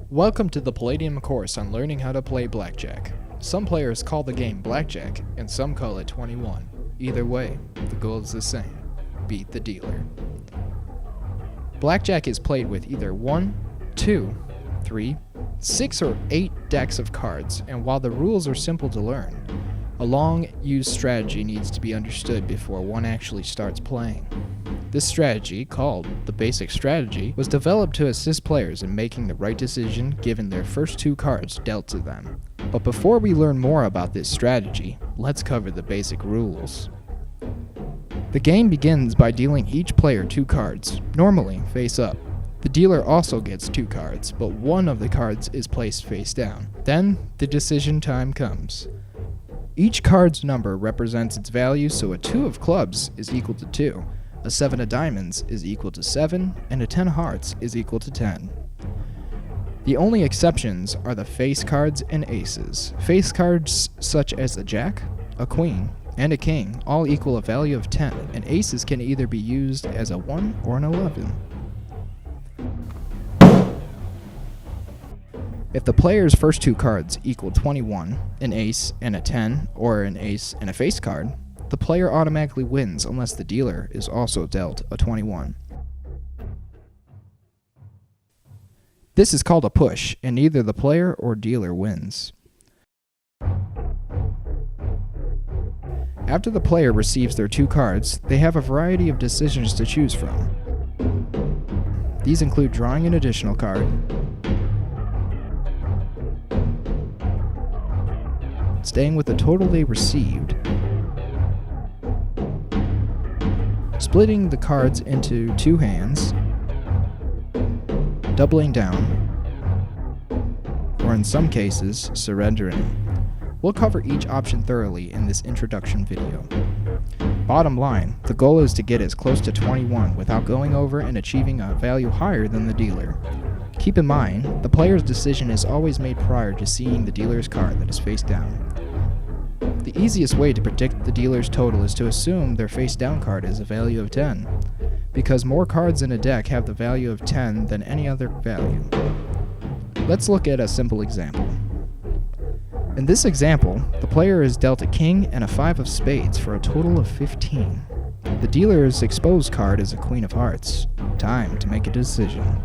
Welcome to the Palladium course on learning how to play blackjack. Some players call the game blackjack and some call it 21. Either way, the goal is the same: beat the dealer. Blackjack is played with either 1, 2, 3, 6 or 8 decks of cards, and while the rules are simple to learn, a long-used strategy needs to be understood before one actually starts playing. This strategy, called the basic strategy, was developed to assist players in making the right decision given their first 2 cards dealt to them. But before we learn more about this strategy, let's cover the basic rules. The game begins by dealing each player 2 cards, normally face up. The dealer also gets 2 cards, but one of the cards is placed face down. Then, the decision time comes. Each card's number represents its value, so a 2 of clubs is equal to 2. A 7 of diamonds is equal to 7, and a 10 of hearts is equal to 10. The only exceptions are the face cards and aces. Face cards such as a jack, a queen, and a king all equal a value of 10, and aces can either be used as a 1 or an 11. If the player's first 2 cards equal 21, an ace and a 10, or an ace and a face card, the player automatically wins unless the dealer is also dealt a 21. This is called a push, and neither the player or dealer wins. After the player receives their 2 cards, they have a variety of decisions to choose from. These include drawing an additional card, staying with the total they received, splitting the cards into 2 hands, doubling down, or in some cases, surrendering. We'll cover each option thoroughly in this introduction video. Bottom line, the goal is to get as close to 21 without going over and achieving a value higher than the dealer. Keep in mind, the player's decision is always made prior to seeing the dealer's card that is face down. The easiest way to predict the dealer's total is to assume their face-down card is a value of 10, because more cards in a deck have the value of 10 than any other value. Let's look at a simple example. In this example, the player is dealt a king and a 5 of spades for a total of 15. The dealer's exposed card is a queen of hearts. Time to make a decision.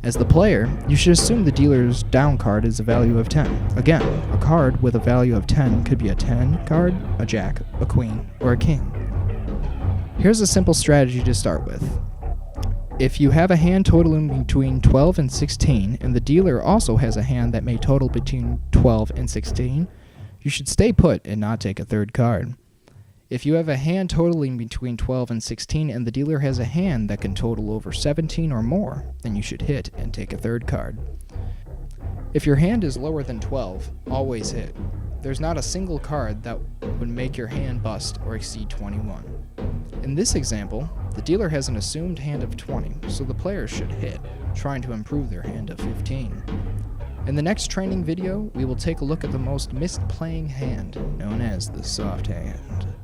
As the player, you should assume the dealer's down card is a value of 10. Again, a card with a value of 10 could be a 10 card, a jack, a queen, or a king. Here's a simple strategy to start with. If you have a hand totaling between 12 and 16, and the dealer also has a hand that may total between 12 and 16, you should stay put and not take a third card. If you have a hand totaling between 12 and 16 and the dealer has a hand that can total over 17 or more, then you should hit and take a third card. If your hand is lower than 12, always hit. There's not a single card that would make your hand bust or exceed 21. In this example, the dealer has an assumed hand of 20, so the player should hit, trying to improve their hand to 15. In the next training video, we will take a look at the most missed playing hand, known as the soft hand.